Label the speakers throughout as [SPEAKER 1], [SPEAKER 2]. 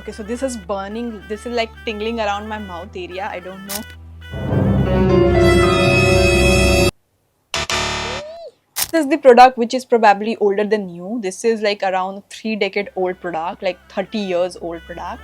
[SPEAKER 1] Okay, so this is burning. This is like tingling around my mouth area. I don't know. This is the product which is probably older than you. This is like around 3 decade old product, like 30 years old product.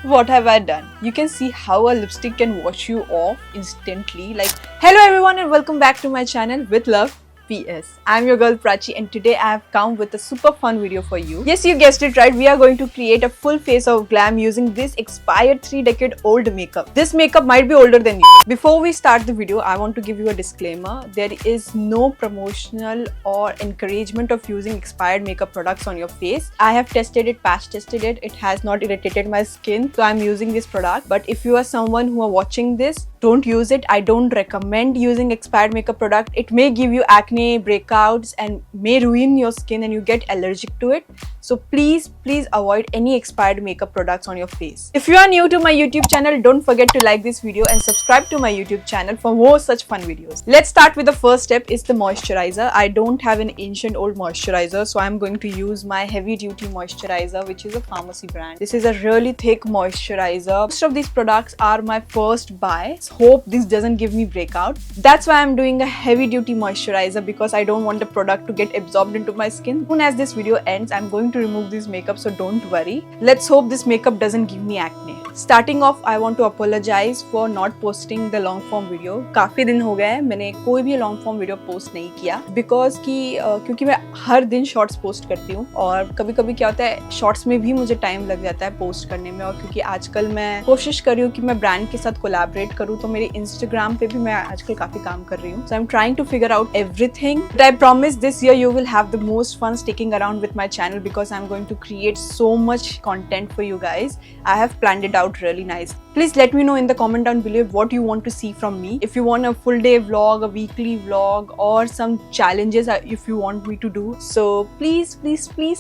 [SPEAKER 1] What have I done? You can see how a lipstick can wash you off instantly. Like, hello everyone and welcome back to my channel with love. PS. I'm your girl Prachi and today I have come with a super fun video for you. Yes, you guessed it right. We are going to create a full face of glam using this expired 3 decade old makeup. This makeup might be older than you. Before we start the video, I want to give you a disclaimer. There is no promotional or encouragement of using expired makeup products on your face. I have tested it, patch tested it. It has not irritated my skin. So I'm using this product. But if you are someone who are watching this, don't use it. I don't recommend using expired makeup product. It may give you acne, breakouts and may ruin your skin and you get allergic to it. So please avoid any expired makeup products on your face. If you are new to my YouTube channel, don't forget to like this video and subscribe to my YouTube channel for more such fun videos. Let's start with the first step is the moisturizer. I don't have an ancient old moisturizer, so I'm going to use my heavy duty moisturizer, which is a pharmacy brand. This is a really thick moisturizer. Most of these products are my first buy. Hope this doesn't give me breakout. That's why I'm doing a heavy duty moisturizer because I don't want the product to get absorbed into my skin. As soon as this video ends, I'm going to remove this makeup, so don't worry. Let's hope this makeup doesn't give me acne. Starting off, I want to apologize for not posting the long form video. काफी दिन हो गए मैंने कोई भी long form video post नहीं किया because क्योंकि मैं हर दिन shorts post करती हूँ और कभी-कभी क्या होता है shorts में भी मुझे time लग जाता है post करने में और क्योंकि आजकल मैं कोशिश कर रही हूँ कि मैं brand के साथ collaborate करूँ तो मेरे Instagram पे भी मैं आजकल काफी काम कर रही हूँ. So I'm trying to figure out everything. But I promise this year you will have the most fun sticking around with my channel because I'm going to create so much content for you guys. I have planned it out really nice. Please let me know in the comment down below what you want to see from me. If you want a full day vlog, a weekly vlog or some challenges if you want me to do. So please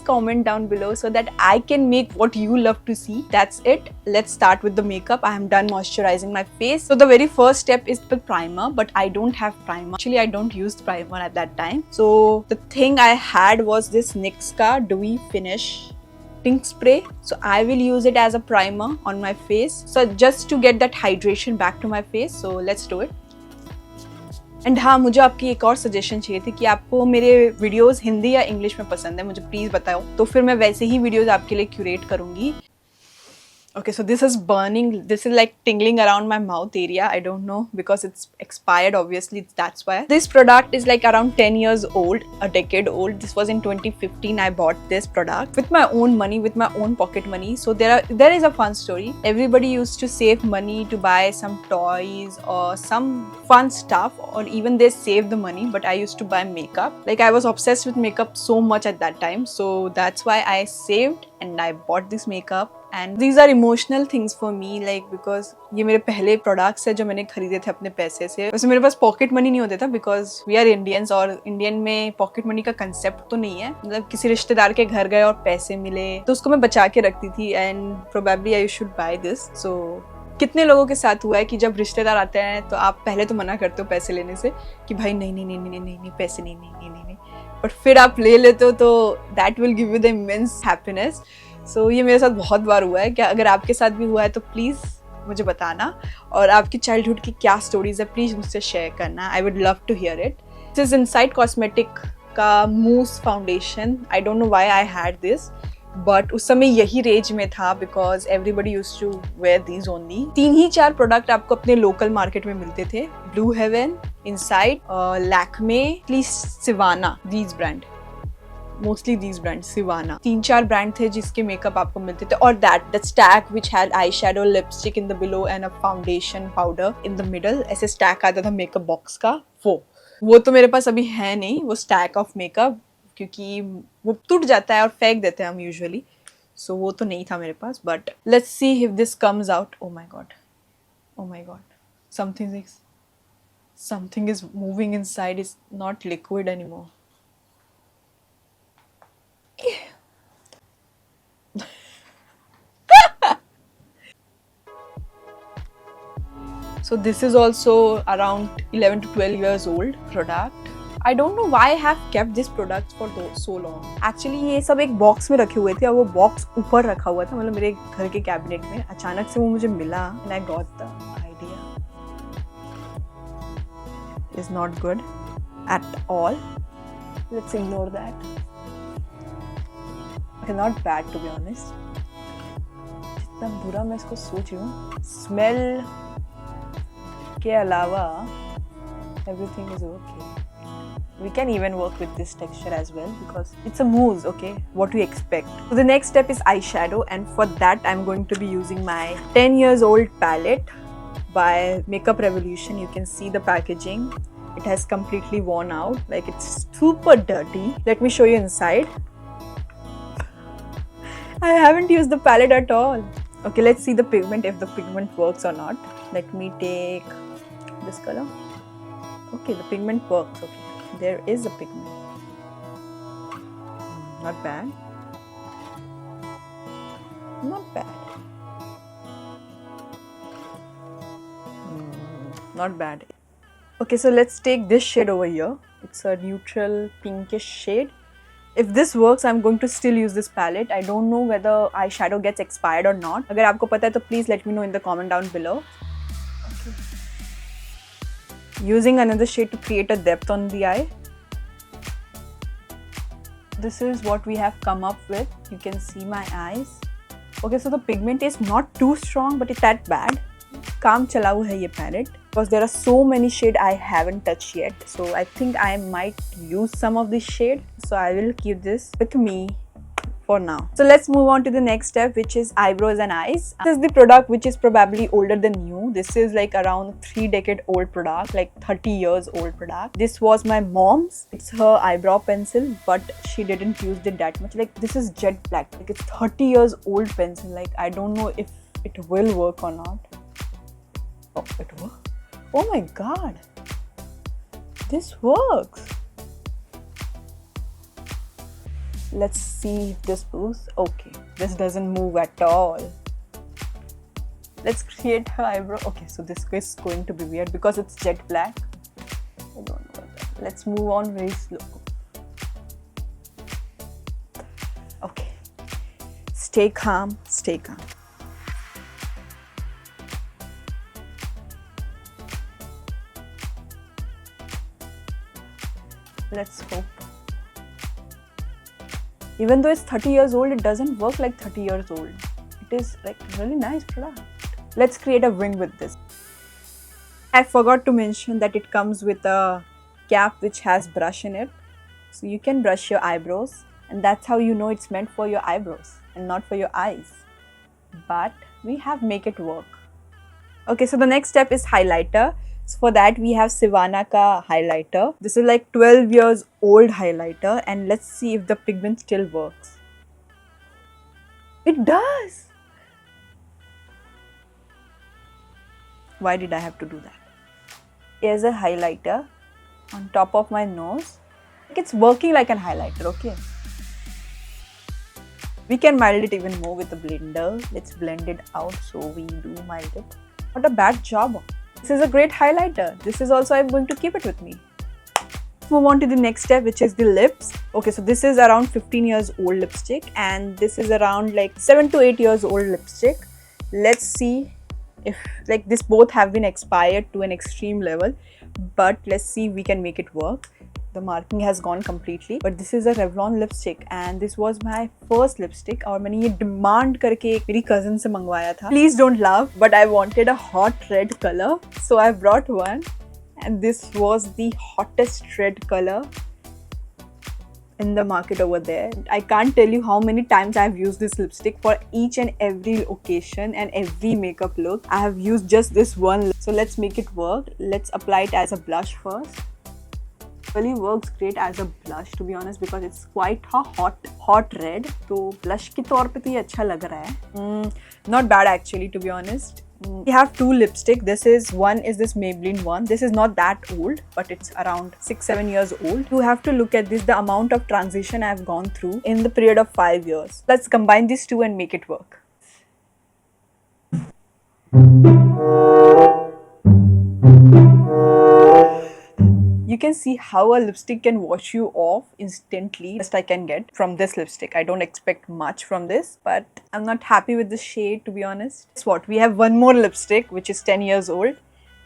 [SPEAKER 1] comment down below so that I can make what you love to see. That's it. Let's start with the makeup. I am done moisturizing my face. So the very first step is the primer, but I don't have primer. Actually, I don't use primer at that time. So the thing I had was this NYX ka Dewy Finish Pink Spray. So I will use it as a primer on my face. So just to get that hydration back to my face. So let's do it. And हाँ, मुझे आपकी एक और suggestion चाहिए थी कि आपको मेरे वीडियोस हिंदी या इंग्लिश में पसंद है, मुझे प्लीज बताओ तो फिर मैं वैसे ही वीडियोस आपके लिए क्यूरेट करूंगी. Okay, so this is burning. This is like tingling around my mouth area. I don't know because it's expired. Obviously, that's why. This product is like around 10 years old, a decade old. This was in 2015. I bought this product with my own money, with my own pocket money. So there is a fun story. Everybody used to save money to buy some toys or some fun stuff, or even they save the money. But I used to buy makeup. Like I was obsessed with makeup so much at that time. So that's why I saved and I bought this makeup. And these are emotional things for me, like because ये मेरे पहले products है जो मैंने खरीदे थे अपने पैसे से. वैसे मेरे पास pocket money नहीं होता था because we are Indians और Indian में pocket money का concept तो नहीं है. मतलब किसी रिश्तेदार के घर गए और पैसे मिले तो उसको मैं बचा के रखती थी and probably I should buy this. So कितने लोगों के साथ हुआ है कि जब रिश्तेदार आते हैं तो आप पहले तो मना करते हो पैसे लेने से कि भाई नहीं पैसे नहीं, बट फिर आप ले लेते हो तो that will give you the immense happiness. So ये मेरे साथ बहुत बार हुआ है. क्या अगर आपके साथ भी हुआ है तो प्लीज़ मुझे बताना और आपकी चाइल्डहुड की क्या स्टोरीज है प्लीज़ मुझसे शेयर करना. I would love to hear it. This is Insight cosmetic का mousse foundation. I don't know why I had this but उस समय यही रेंज में था because everybody used to wear these only. 3 ही 4 प्रोडक्ट आपको अपने लोकल मार्केट में मिलते थे. Blue Heaven, Insight, Lakme, Sivanna, these brand, mostly these brand, Sivanna. 3-4 brand थे जिसके मेकअप आपको मिलते थे. और that stack which had eye shadow, lipstick in the below and a foundation powder in the middle. ऐसे स्टैक आता था makeup box का. वो तो मेरे पास अभी है नहीं, वो स्टैक ऑफ मेकअप, क्योंकि वो टूट जाता है और फेंक देते हैं हम यूजुअली. सो वो तो नहीं था मेरे पास. But let's see if this comes out. Oh my god, something is moving inside. Is not liquid anymore. So this is also around 11 to 12 years old product. I don't know why I have kept this product for so long. Actually ये सब एक box में रखे हुए थे और वो box ऊपर रखा हुआ था, मतलब मेरे घर के कैबिनेट में. अचानक से वो मुझे मिला and I got the idea. It's not good at all. Let's ignore that. Okay, not bad to be honest. जितना बुरा मैं इसको सोच रही हूँ, स्मेल के अलावा everything is okay. We can even work with this texture as well because it's a mousse, okay? What we expect. So the next step is eyeshadow, and for that I'm going to be using my 10 years old palette by Makeup Revolution. You can see the packaging. It has completely worn out, like it's super dirty. Let me show you inside. I haven't used the palette at all. Okay, let's see the pigment, if the pigment works or not. Let me take this color. Okay, the pigment works, okay. There is a pigment. Not bad. Not bad. Not bad. Okay, so let's take this shade over here. It's a neutral pinkish shade. If this works, I'm going to still use this palette. I don't know whether eyeshadow gets expired or not. अगर आपको पता है तो please let me know in the comment down below. Okay. Using another shade to create a depth on the eye. This is what we have come up with. You can see my eyes. Okay, so the pigment is not too strong, but it's that bad. काम चलाऊ है ये palette because there are so many shades I haven't touched yet. So I think I might use some of this shade. So I will keep this with me for now. So let's move on to the next step, which is eyebrows and eyes. This is the product which is probably older than you. This is like around 3-decade old product, like 30 years old product. This was my mom's. It's her eyebrow pencil, but she didn't use it that much. Like this is jet black. Like it's 30 years old pencil. Like I don't know if it will work or not. Oh, it works. Oh my god. This works. Let's see if this moves. Okay, this doesn't move at all. Let's create her eyebrow. Okay, so this is going to be weird because it's jet black. I don't know. Let's move on very slow. Okay. Stay calm. Stay calm. Let's hope. Even though it's 30 years old, it doesn't work like 30 years old. It is like really nice product. Let's create a wing with this. I forgot to mention that it comes with a cap which has brush in it. So you can brush your eyebrows, and that's how you know it's meant for your eyebrows and not for your eyes. But we have make it work. Okay, so the next step is highlighter. So for that we have Sivana ka highlighter. This is like 12 years old highlighter, and let's see if the pigment still works. It does! Why did I have to do that? Here's a highlighter on top of my nose. It's working like an highlighter, okay? We can mild it even more with the blender. Let's blend it out so we do mild it. Not a bad job. This is a great highlighter. This is also, I'm going to keep it with me. Let's move on to the next step, which is the lips. Okay, so this is around 15 years old lipstick, and this is around like 7 to 8 years old lipstick. Let's see if like this both have been expired to an extreme level, but let's see if we can make it work. The marking has gone completely, but this is a Revlon lipstick and this was my first lipstick और मैंने ये demand करके एक मेरी cousin से मंगवाया था. Please don't laugh, but I wanted a hot red color, so I brought one, and this was the hottest red color in the market over there. I can't tell you how many times I have used this lipstick for each and every occasion and every makeup look. I have used just this one. So let's make it work. Let's apply it as a blush first. Really works great as a blush, to be honest, because it's quite a hot red. So blush की तौर पे तो ये अच्छा लग रहा है. Not bad actually, to be honest. We have two lipstick. This is this Maybelline one. This is not that old, but it's around 6-7 years old. You have to look at this, the amount of transition I've gone through in the period of 5 years. Let's combine these two and make it work. You can see how a lipstick can wash you off instantly. Best I can get from this lipstick. I don't expect much from this, but I'm not happy with the shade, to be honest. Guess what? We have one more lipstick which is 10 years old.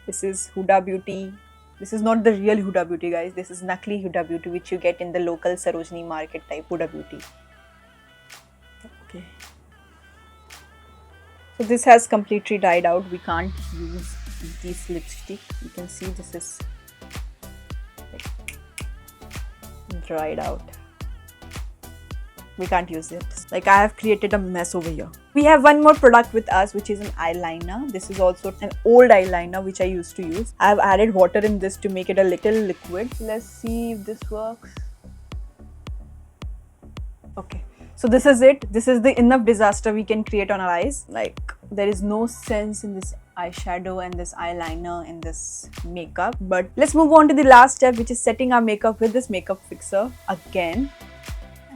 [SPEAKER 1] This is Huda Beauty. This is not the real Huda Beauty, guys. This is Nakli Huda Beauty, which you get in the local Sarojini market type Huda Beauty. Okay. So this has completely dried out. We can't use this lipstick. You can see this is dried out. We can't use it. Like, I have created a mess over here. We have one more product with us, which is an eyeliner. This is also an old eyeliner which I used to use. I have added water in this to make it a little liquid. Let's see if this works. Okay, so this is it. This is the enough disaster we can create on our eyes. Like, there is no sense in this eyeshadow and this eyeliner and this makeup. But let's move on to the last step, which is setting our makeup with this makeup fixer again.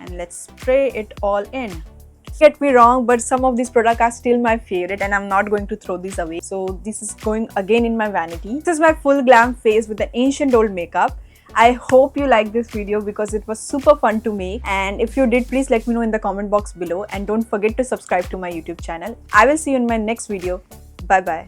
[SPEAKER 1] And let's spray it all in. Don't get me wrong, but some of these products are still my favorite and I'm not going to throw these away. So this is going again in my vanity. This is my full glam face with an ancient old makeup. I hope you liked this video because it was super fun to make, and if you did, please let me know in the comment box below, and don't forget to subscribe to my YouTube channel. I will see you in my next video. Bye bye.